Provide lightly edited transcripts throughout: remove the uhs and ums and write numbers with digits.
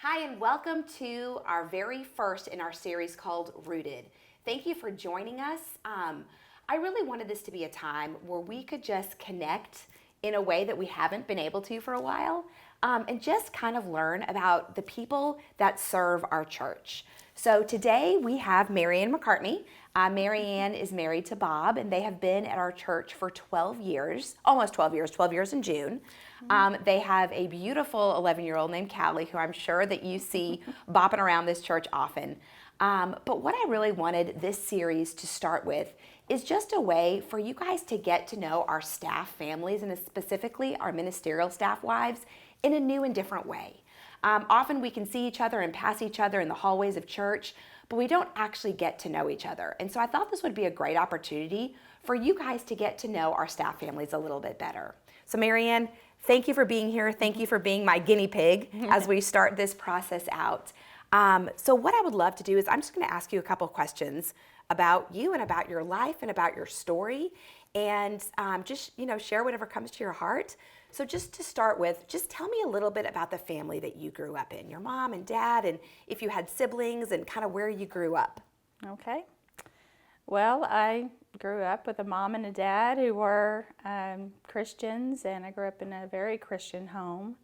Hi, and welcome to our very first in our series called Rooted. Thank you for joining us. I really wanted this to be a time where we could just connect in a way that we haven't been able to for a while, and just kind of learn about the people that serve our church. So today we have Anne McCartney. Anne is married to Bob, and they have been at our church for 12 years, almost 12 years in June. They have a beautiful 11-year-old named Callie, who I'm sure that you see bopping around this church often. But what I really wanted this series to start with is just a way for you guys to get to know our staff families, and specifically our ministerial staff wives, in a new and different way. Often we can see each other and pass each other in the hallways of church, but we don't actually get to know each other. And so I thought this would be a great opportunity for you guys to get to know our staff families a little bit better. So Anne, thank you for being here. Thank you for being my guinea pig as we start this process out. So what I would love to do is I'm just going to ask you a couple of questions about you and about your life and about your story, and just share whatever comes to your heart. So just to start with, just tell me a little bit about the family that you grew up in, your mom and dad, and if you had siblings, and kind of where you grew up. Okay. Well, I grew up with a mom and a dad who were Christians, and I grew up in a very Christian home.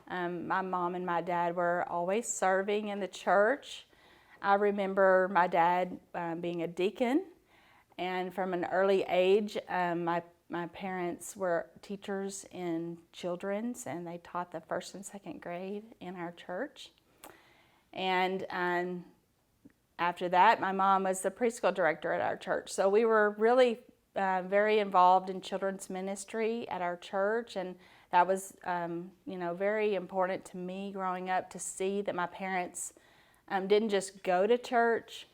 My mom and my dad were always serving in the church. I remember my dad being a deacon, and from an early age, my parents were teachers in children's, and they taught the first and second grade in our church. And after that, my mom was the preschool director at our church. So we were really very involved in children's ministry at our church, and that was very important to me growing up, to see that my parents didn't just go to church.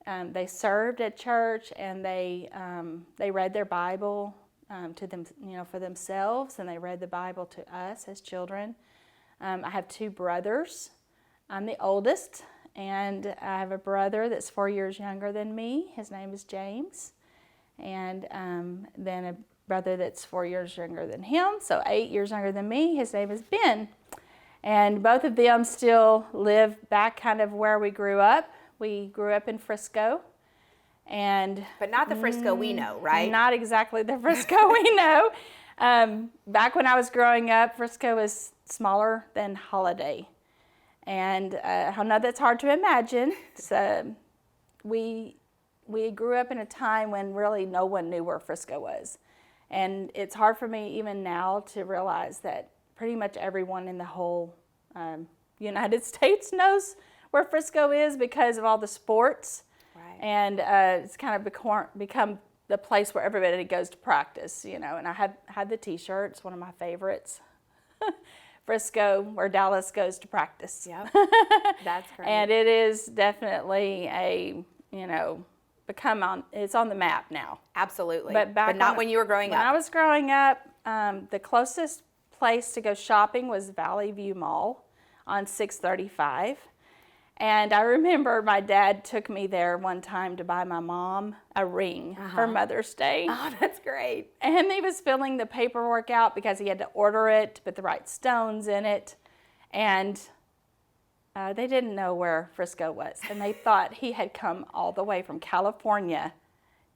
They served at church, and they read their Bible to them, for themselves, and they read the Bible to us as children. I have two brothers. I'm the oldest, and I have a brother that's 4 years younger than me. His name is James, and then a brother that's 4 years younger than him, so 8 years younger than me. His name is Ben, and both of them still live back kind of where we grew up. We grew up in Frisco. But not the Frisco we know, right? Not exactly the Frisco we know. Back when I was growing up, Frisco was smaller than Holiday. And I know that's hard to imagine. So we grew up in a time when really no one knew where Frisco was. And it's hard for me even now to realize that pretty much everyone in the whole United States knows where Frisco is because of all the sports. Right. And it's kind of become the place where everybody goes to practice, and I had the t-shirt. It's one of my favorites. Frisco, where Dallas goes to practice. Yep. That's great. And it is definitely it's on the map now. Absolutely. But not when you were growing up. When I was growing up, the closest place to go shopping was Valley View Mall on 635. And I remember my dad took me there one time to buy my mom a ring for Mother's Day. Oh, that's great. And he was filling the paperwork out because he had to order it to put the right stones in it. And they didn't know where Frisco was. And they thought he had come all the way from California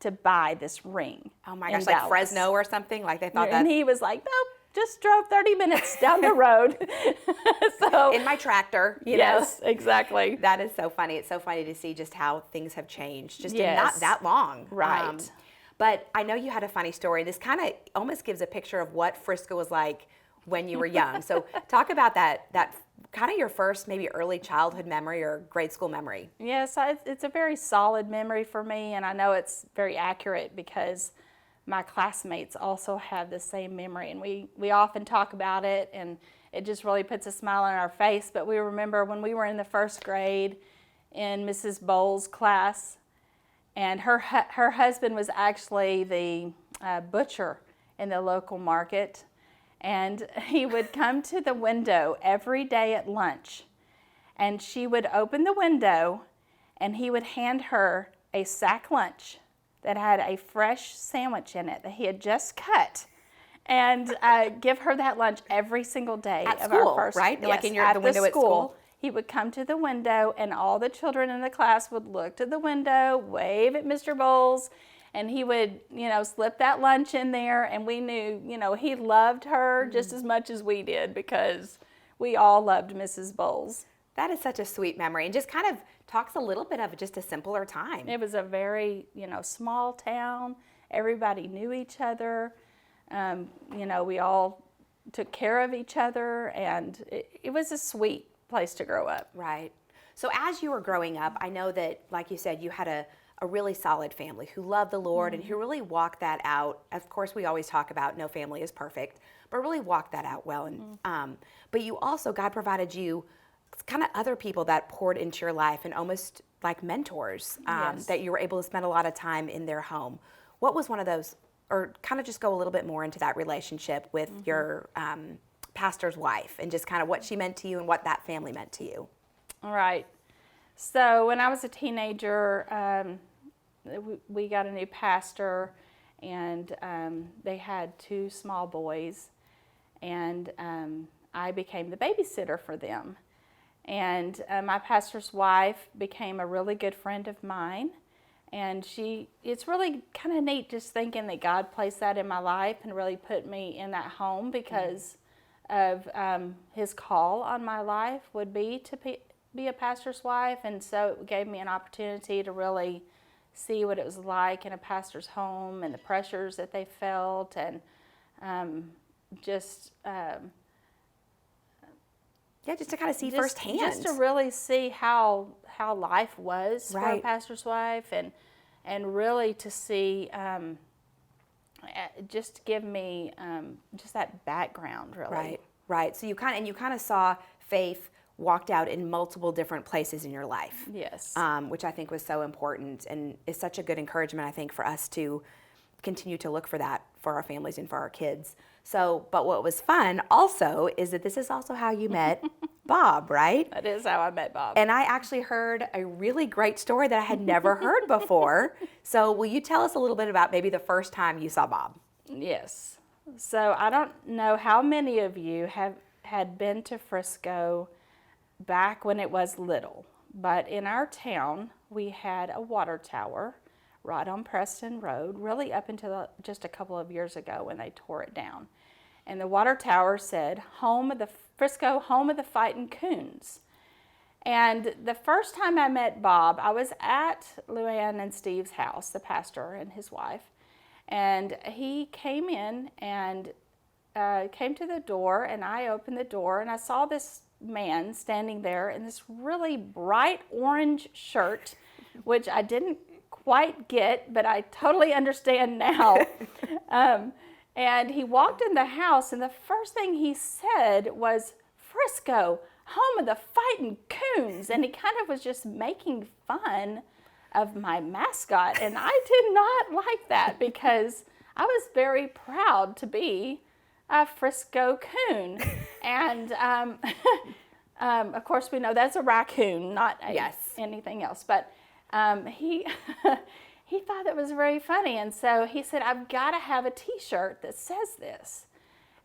to buy this ring. Oh my gosh, like Fresno or something? Like they thought that? And he was like, nope. Just drove 30 minutes down the road. So in my tractor, Yes, exactly. That is so funny. It's so funny to see just how things have changed just in Yes. not that long. Right. But I know you had a funny story. This kind of almost gives a picture of what Frisco was like when you were young. So talk about that kind of your first maybe early childhood memory or grade school memory. Yes, it's a very solid memory for me, and I know it's very accurate because my classmates also have the same memory, and we often talk about it, and it just really puts a smile on our face. But we remember when we were in the first grade in Mrs. Bowles' class, and her husband was actually the butcher in the local market, and he would come to the window every day at lunch, and she would open the window, and he would hand her a sack lunch that had a fresh sandwich in it that he had just cut, and give her that lunch every single day at of school, our first, right? Yes, like in at the window at school. he would come to the window, and all the children in the class would look to the window, wave at Mr. Bowles, and he would, slip that lunch in there, and we knew, he loved her just as much as we did because we all loved Mrs. Bowles. That is such a sweet memory, and just kind of talks a little bit of just a simpler time. It was a very, small town. Everybody knew each other. We all took care of each other, and it was a sweet place to grow up. Right. So as you were growing up, I know that, like you said, you had a really solid family who loved the Lord and who really walked that out. Of course, we always talk about no family is perfect, but really walked that out well. And but you also, God provided you kind of other people that poured into your life and almost like mentors Yes. that you were able to spend a lot of time in their home. What was one of those, or kind of just go a little bit more into that relationship with your pastor's wife and just kind of what she meant to you and what that family meant to you? All right. So when I was a teenager, we got a new pastor, and they had 2 small boys, and I became the babysitter for them. And my pastor's wife became a really good friend of mine, and it's really kind of neat just thinking that God placed that in my life and really put me in that home because of his call on my life would be to be a pastor's wife. And so it gave me an opportunity to really see what it was like in a pastor's home and the pressures that they felt, and just to kind of see firsthand. Just to really see how life was for a Right. pastor's wife, and really to see, just to give me just that background, really. Right. So you kind of saw faith walked out in multiple different places in your life. Yes. Which I think was so important and is such a good encouragement, I think, for us to continue to look for that for our families and for our kids. So, but what was fun also is that this is also how you met Bob, right? That is how I met Bob. And I actually heard a really great story that I had never heard before. So will you tell us a little bit about maybe the first time you saw Bob? Yes. So I don't know how many of you had been to Frisco back when it was little, but in our town we had a water tower right on Preston Road, really up until just a couple of years ago when they tore it down. And the water tower said, Frisco, home of the fighting coons. And the first time I met Bob, I was at Luann and Steve's house, the pastor and his wife, and he came in and came to the door, and I opened the door, and I saw this man standing there in this really bright orange shirt, which I didn't quite get, but I totally understand now. And he walked in the house, and the first thing he said was, Frisco, home of the fighting coons. And he kind of was just making fun of my mascot. And I did not like that because I was very proud to be a Frisco coon. And of course, we know that's a raccoon, not anything else. But he he thought that was very funny, and so he said, I've got to have a t-shirt that says this.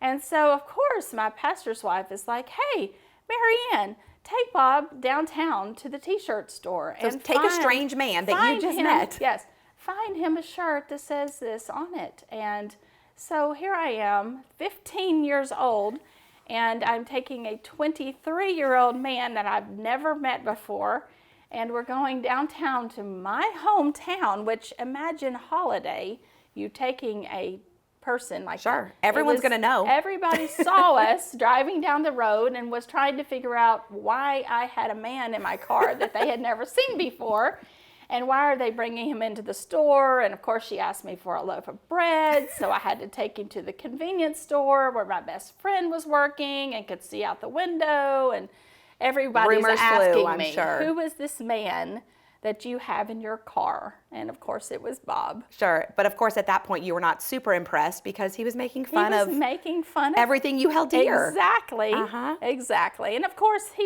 And so, of course, my pastor's wife is like, hey, Marianne, take Bob downtown to the t-shirt store. So and take a strange man that you just met. Yes, find him a shirt that says this on it. And so here I am, 15 years old, and I'm taking a 23-year-old man that I've never met before, and we're going downtown to my hometown, which, imagine holiday, you taking a person like Sure, everyone's going to know. Everybody saw us driving down the road and was trying to figure out why I had a man in my car that they had never seen before, and why are they bringing him into the store. And of course she asked me for a loaf of bread, so I had to take him to the convenience store where my best friend was working and could see out the window, and everybody's Rumors asking flew, I'm me, sure. who is this man that you have in your car? And of course it was Bob. Sure, but of course at that point you were not super impressed because he was making fun of making fun of everything you held dear. Exactly. Exactly. And of course he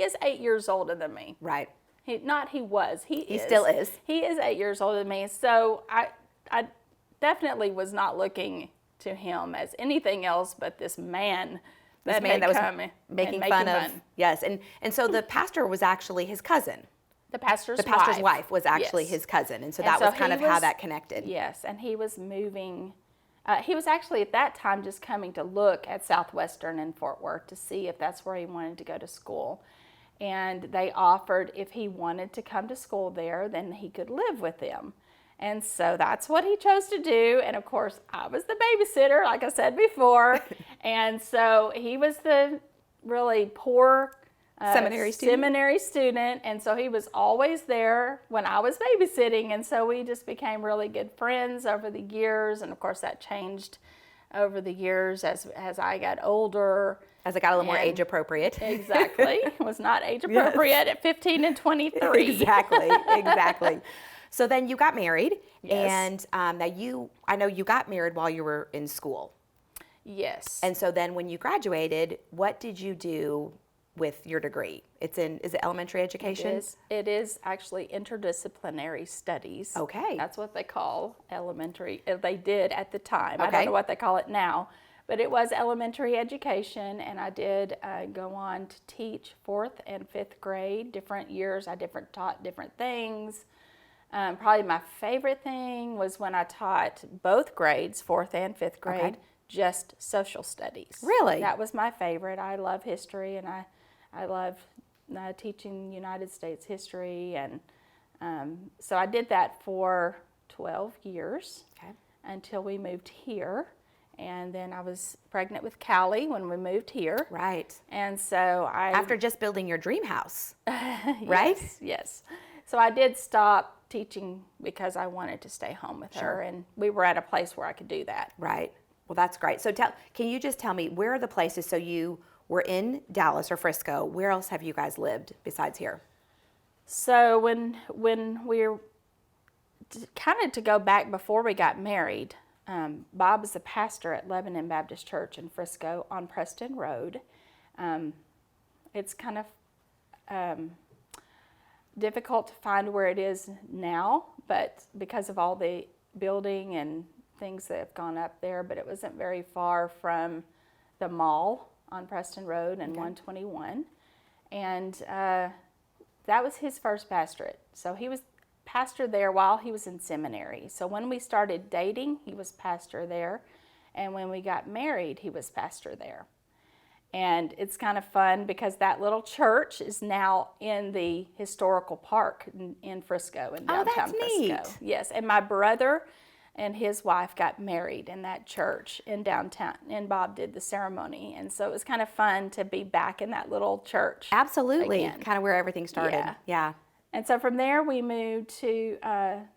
is 8 years older than me. Right. He Still is. He is 8 years older than me. So I definitely was not looking to him as anything else but this man This that man that was come and making making fun of, fun. yes. And so the pastor was actually his cousin. The pastor's The pastor's wife. wife was actually Yes. his cousin. And so And that so was kind he of how was- that connected. Yes, and he was moving. He was actually at that time just coming to look at Southwestern in Fort Worth to see if that's where he wanted to go to school. And they offered if he wanted to come to school there, then he could live with them. And so that's what he chose to do. And of course, I was the babysitter, like I said before. And so he was the really poor Seminary student. And so he was always there when I was babysitting. And so we just became really good friends over the years. And of course, that changed over the years as I got older. As it got a little more And- age appropriate. Exactly. It was not age appropriate at 15 and 23. Exactly. So then you got married, Yes. and now I know you got married while you were in school. Yes. And so then when you graduated, what did you do with your degree? Is it elementary education? It is actually interdisciplinary studies. Okay. That's what they call elementary. They did at the time. I Okay. don't know what they call it now, but it was elementary education, and I did go on to teach 4th and 5th grade. Different years, I taught different things. Probably my favorite thing was when I taught both grades, 4th and 5th grade, Okay. just social studies. Really? That was my favorite. I love history, and I love teaching United States history, and so I did that for 12 years Okay. until we moved here, and then I was pregnant with Callie when we moved here, Right. and so After just building your dream house, right? Yes. So I did stop teaching because I wanted to stay home with Sure. her, and we were at a place where I could do that. Right. Well, that's great. So can you just tell me, where are the places? So you were in Dallas or Frisco. Where else have you guys lived besides here? So when we're kind of to go back before we got married, Bob is a pastor at Lebanon Baptist Church in Frisco on Preston Road. It's kind of difficult to find where it is now, but because of all the building and things that have gone up there, but it wasn't very far from the mall on Preston Road and 121. And that was his first pastorate. So he was pastor there while he was in seminary. So when we started dating, he was pastor there. And when we got married, he was pastor there. And it's kind of fun because that little church is now in the historical park in Frisco, in downtown that's Frisco. neat. Yes, and my brother and his wife got married in that church in downtown, and Bob did the ceremony. And so it was kind of fun to be back in that little church. Absolutely. Again. Kind of where everything started. Yeah. And so from there, we moved to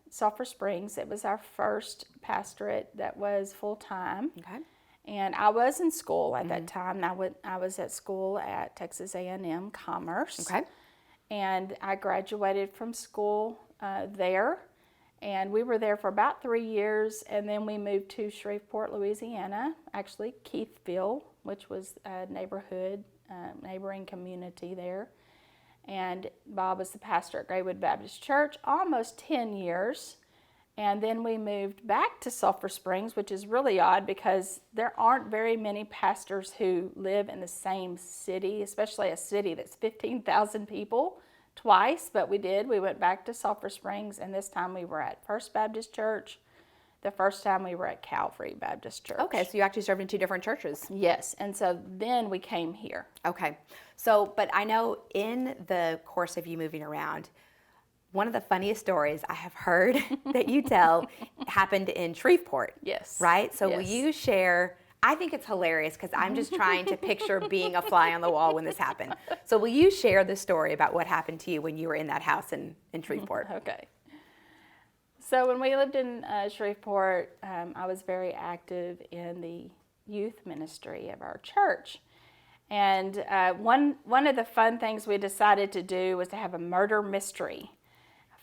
Sulphur Springs. It was our first pastorate that was full-time. Okay. And I was in school at that time. I was at school at Texas A&M Commerce. Okay. And I graduated from school there. And we were there for about 3 years. And then we moved to Shreveport, Louisiana, actually Keithville, which was a neighboring community there. And Bob was the pastor at Graywood Baptist Church almost 10 years. And then we moved back to Sulphur Springs, which is really odd because there aren't very many pastors who live in the same city, especially a city that's 15,000 people twice, but we did. We went back to Sulphur Springs, and this time we were at First Baptist Church. The first time we were at Calvary Baptist Church. Okay, so you actually served in 2 different churches. Yes, and so then we came here. Okay. So, but I know in the course of you moving around, one of the funniest stories I have heard that you tell happened in Shreveport. Yes. Right? So will Yes. you share? I think it's hilarious because I'm just trying to picture being a fly on the wall when this happened. So will you share the story about what happened to you when you were in that house in Shreveport? Okay. So when we lived in Shreveport, I was very active in the youth ministry of our church. And one of the fun things we decided to do was to have a murder mystery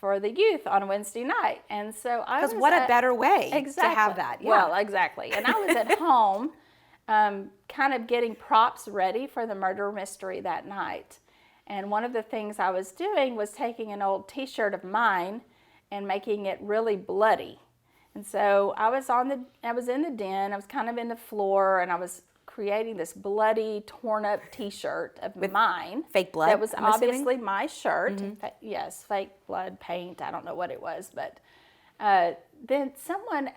for the youth on Wednesday night. And so I was Because what a better way to have that. Yeah. Well, exactly. And I was at home kind of getting props ready for the murder mystery that night. And one of the things I was doing was taking an old t-shirt of mine and making it really bloody. And so I was in the den, I was kind of in the floor, and I was creating this bloody, torn up T-shirt of mine. Fake blood, That was I'm obviously assuming? my shirt. Yes, fake blood, paint. I don't know what it was, but then someone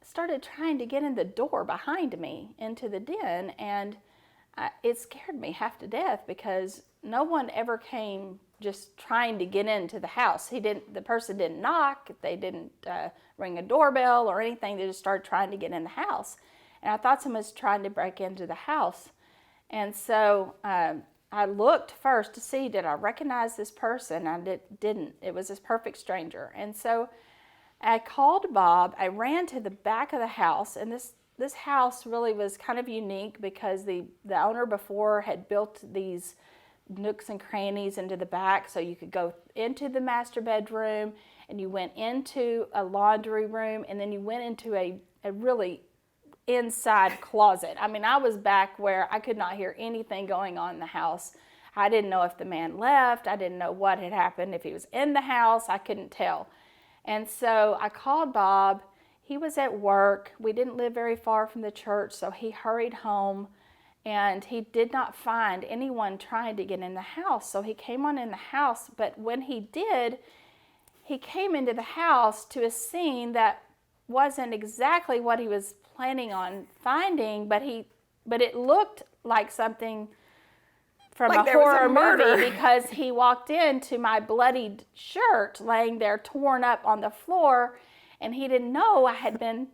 started trying to get in the door behind me into the den, and it scared me half to death because no one ever came just trying to get into the house. The person didn't knock. They didn't ring a doorbell or anything. They just started trying to get in the house. And I thought someone was trying to break into the house. And so I looked first to see, did I recognize this person? I didn't. It was this perfect stranger. And so I called Bob. I ran to the back of the house, and this house really was kind of unique because the owner before had built these nooks and crannies into the back, so you could go into the master bedroom, and you went into a laundry room, and then you went into a really inside closet. I mean, I was back where I could not hear anything going on in the house. I didn't know if the man left. I didn't know what had happened. If he was in the house, I couldn't tell. And so I called Bob. He was at work. We didn't live very far from the church, so he hurried home, and he did not find anyone trying to get in the house. So he came on in the house, but when he did, he came into the house to a scene that wasn't exactly what he was planning on finding, but it looked like something from a horror movie because he walked into my bloodied shirt laying there torn up on the floor, and he didn't know I had been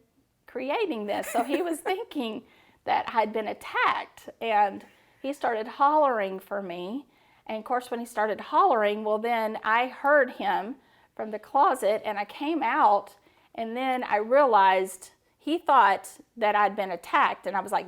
creating this. So he was thinking that I'd been attacked, and he started hollering for me. And of course, when he started hollering, well, then I heard him from the closet, and I came out, and then I realized he thought that I'd been attacked, and I was like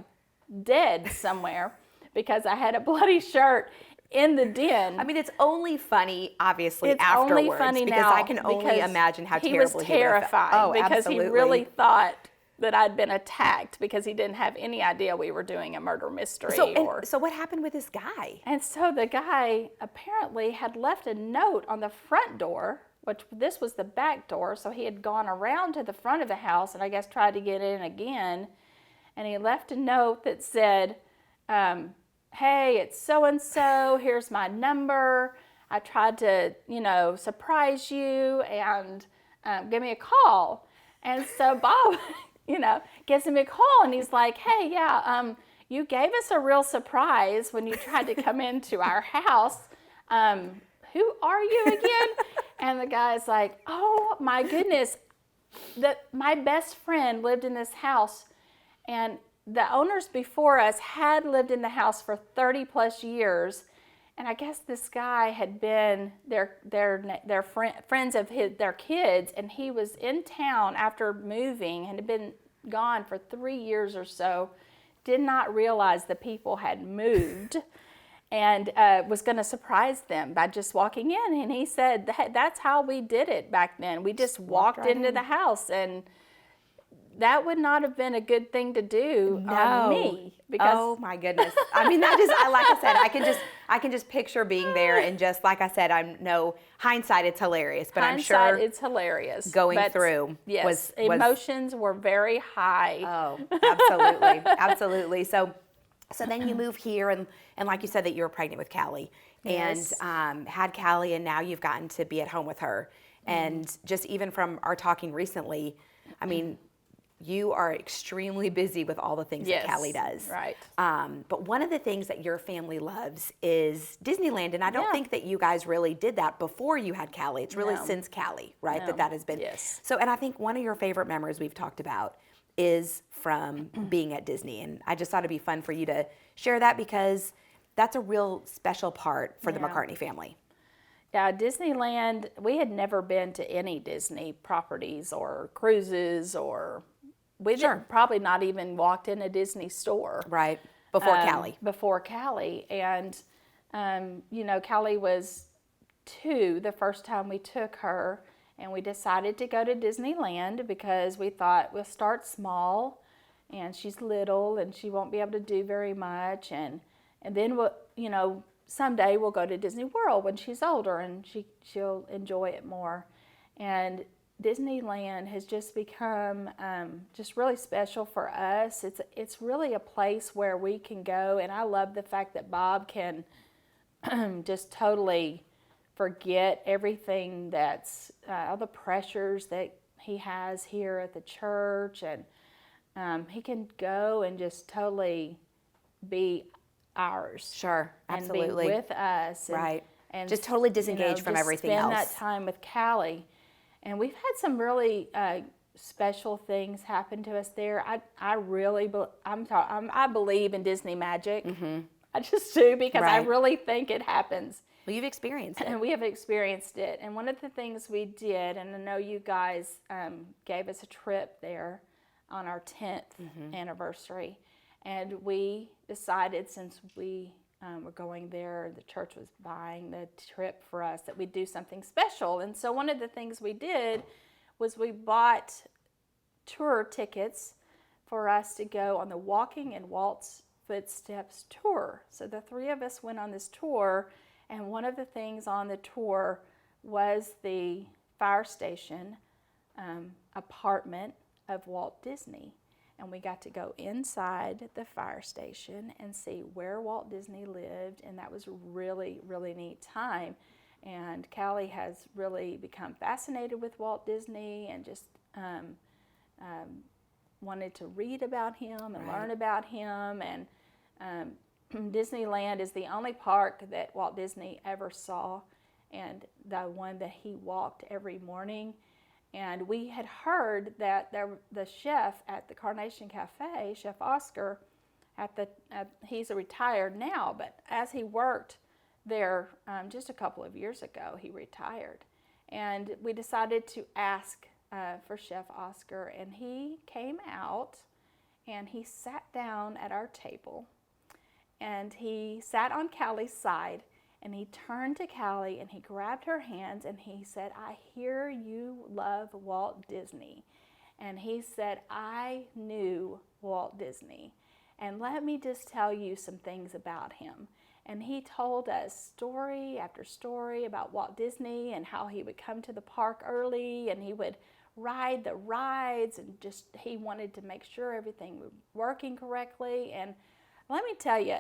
dead somewhere because I had a bloody shirt in the den. I mean, it's only funny, obviously, it's afterwards. Only funny because now I can only imagine how he terrible was he would have terrified felt. Oh, because absolutely. he really thought that I'd been attacked because he didn't have any idea we were doing a murder mystery. So what happened with this guy? And so the guy apparently had left a note on the front door, which this was the back door, so he had gone around to the front of the house and I guess tried to get in again. And he left a note that said, hey, it's so-and-so, here's my number. I tried to, surprise you and give me a call. And so Bob, gives him a call and he's like, hey, yeah, you gave us a real surprise when you tried to come into our house. Who are you again? And the guy's like, oh my goodness, my best friend lived in this house, and the owners before us had lived in the house for 30 plus years. And I guess this guy had been their friends of their kids, and he was in town after moving and had been gone for 3 years or so, did not realize the people had moved, and was going to surprise them by just walking in. And he said that's how we did it back then. We just walked right into in. the house, and that would not have been a good thing to do on me. Because oh my goodness. I mean, like I said, I can just picture being there, and just like I said, I know hindsight it's hilarious, but I'm sure it's hilarious. Going through yes, emotions were very high. Oh, absolutely, absolutely. So then you move here, and like you said that you were pregnant with Callie, Yes. and had Callie, and now you've gotten to be at home with her. And just even from our talking recently, I mean, you are extremely busy with all the things that Callie does. Right. But one of the things that your family loves is Disneyland, and I don't think that you guys really did that before you had Callie. It's really since Callie, right, that has been. Yes. So, and I think one of your favorite memories we've talked about is from being at Disney, and I just thought it'd be fun for you to share that because that's a real special part for the McCartney family. Yeah, Disneyland, we had never been to any Disney properties or cruises, or we didn't, probably not even walked in a Disney store. Right, before Callie. Before Callie. And, Callie was 2 the first time we took her, and we decided to go to Disneyland because we thought we'll start small, and she's little and she won't be able to do very much, and then we'll, someday we'll go to Disney World when she's older and she'll enjoy it more. And Disneyland has just become just really special for us. It's really a place where we can go, and I love the fact that Bob can just totally forget everything that's all the pressures that he has here at the church, and he can go and just totally be ours. Sure, absolutely. And be with us. Right. And just totally disengage from just everything spend else. that time with Callie. And we've had some really special things happen to us there. I really, I believe in Disney magic. I just do, because I Right. really think it happens. Well, you've experienced it. And we have experienced it. And one of the things we did, and I know you guys gave us a trip there on our 10th anniversary, and we decided, since we were going there, the church was buying the trip for us, that we'd do something special. And so one of the things we did was we bought tour tickets for us to go on the Walking in Walt's Footsteps tour. So the three of us went on this tour, and one of the things on the tour was the fire station apartment of Walt Disney. And we got to go inside the fire station and see where Walt Disney lived, and that was a really, really neat time. And Callie has really become fascinated with Walt Disney, and just wanted to read about him and learn about him. And Disneyland is the only park that Walt Disney ever saw, and the one that he walked every morning. And we had heard that the chef at the Carnation Cafe, Chef Oscar, he's retired now, but as he worked there just a couple of years ago, he retired. And we decided to ask for Chef Oscar, and he came out and he sat down at our table, and he sat on Callie's side. And he turned to Callie and he grabbed her hands and he said, "I hear you love Walt Disney." And he said, "I knew Walt Disney. And let me just tell you some things about him." And he told us story after story about Walt Disney and how he would come to the park early and he would ride the rides, and just he wanted to make sure everything was working correctly. And let me tell you,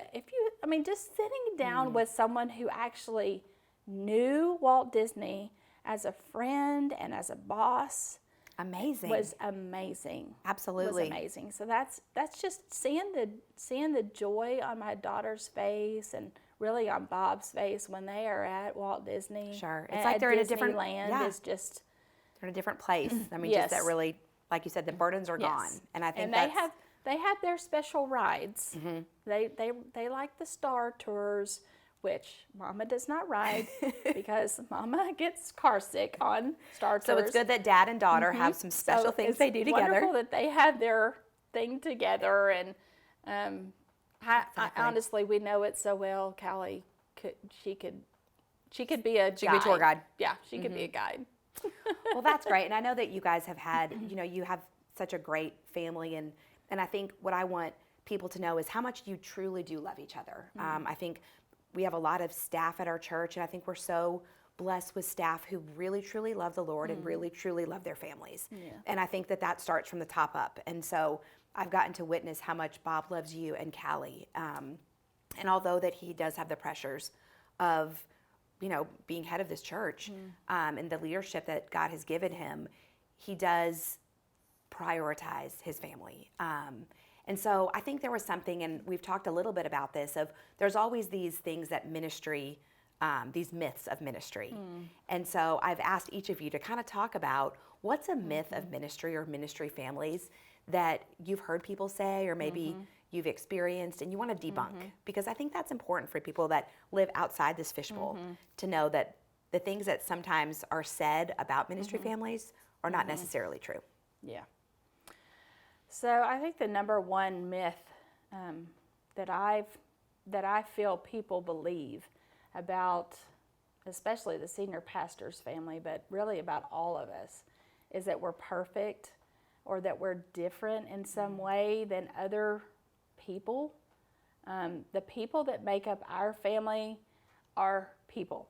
just sitting down with someone who actually knew Walt Disney as a friend and as a boss, Amazing. was amazing. Absolutely. Was amazing. So that's just seeing the joy on my daughter's face, and really on Bob's face when they are at Walt Disney. Sure. It's like they're in a different Disneyland is just, they're in a different place. I mean, Yes. just that really, like you said, the burdens are gone. And I think and they have their special rides. They like the Star Tours, which Mama does not ride because Mama gets car sick on Star Tours. So it's good that Dad and daughter have some special things they do together. It's wonderful that they have their thing together, and I honestly, we know it so well. Callie could be a guide. She could be a tour guide. Yeah, she could be a guide. Well, that's great. And I know that you guys have had, you have such a great family, and I think what I want people to know is how much you truly do love each other. I think we have a lot of staff at our church, and I think we're so blessed with staff who really, truly love the Lord and really, truly love their families. Yeah. And I think that starts from the top up. And so I've gotten to witness how much Bob loves you and Callie. And although that he does have the pressures of, being head of this church and the leadership that God has given him, he does prioritize his family. And so I think there was something, and we've talked a little bit about this, of there's always these things that ministry, these myths of ministry. And so I've asked each of you to kind of talk about what's a myth of ministry or ministry families that you've heard people say, or maybe you've experienced and you want to debunk. Because I think that's important for people that live outside this fishbowl to know that the things that sometimes are said about ministry families are not necessarily true. Yeah. So I think the number one myth that I feel people believe about, especially the senior pastor's family, but really about all of us, is that we're perfect or that we're different in some way than other people. The people that make up our family are people.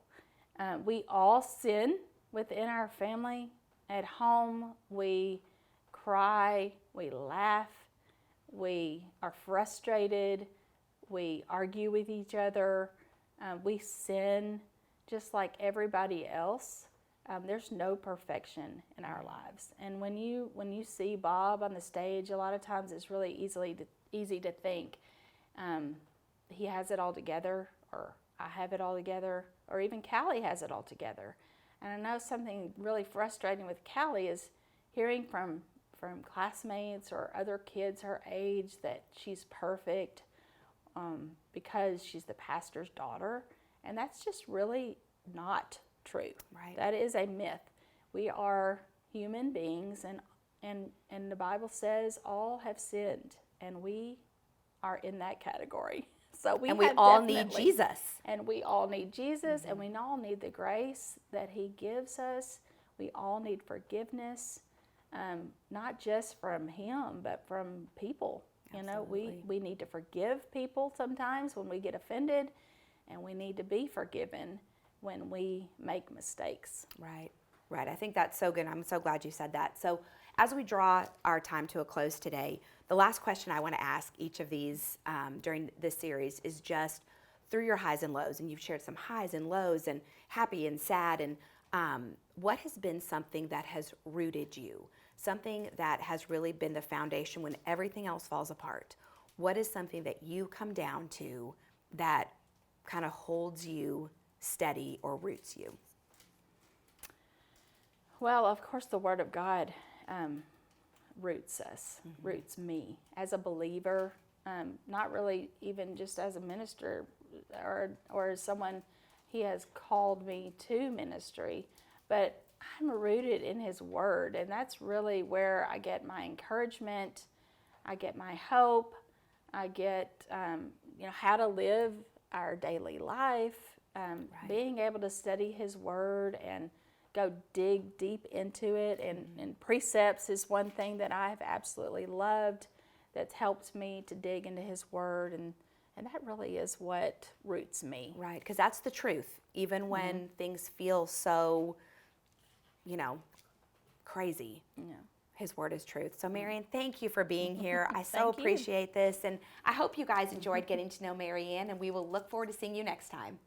We all sin within our family. At home, we cry, we laugh, we are frustrated, we argue with each other, we sin just like everybody else. There's no perfection in our lives. And when you see Bob on the stage, a lot of times it's really easy to think he has it all together, or I have it all together, or even Callie has it all together. And I know something really frustrating with Callie is hearing from classmates or other kids her age that she's perfect because she's the pastor's daughter. And that's just really not true. Right. That is a myth. We are human beings, and the Bible says all have sinned, and we are in that category. So we all need Jesus. And we all need Jesus, and we all need the grace that he gives us. We all need forgiveness, not just from him, but from people. Absolutely. You know, we need to forgive people sometimes when we get offended, and we need to be forgiven when we make mistakes. Right, right. I think that's so good. I'm so glad you said that. So as we draw our time to a close today, the last question I want to ask each of these during this series is just through your highs and lows, and you've shared some highs and lows and happy and sad, and what has been something that has rooted you, something that has really been the foundation when everything else falls apart? What is something that you come down to that kind of holds you steady or roots you? Well, of course, the Word of God roots us, roots me as a believer, not really even just as a minister or as someone he has called me to ministry, but I'm rooted in his Word, and that's really where I get my encouragement, I get my hope, I get how to live our daily life. Being able to study his Word and go dig deep into it, and precepts is one thing that I've absolutely loved that's helped me to dig into his Word, and that really is what roots me. Right, because that's the truth. Even when things feel so, crazy, his Word is truth. So Marianne, thank you for being here. I so appreciate this, and I hope you guys enjoyed getting to know Marianne, and we will look forward to seeing you next time.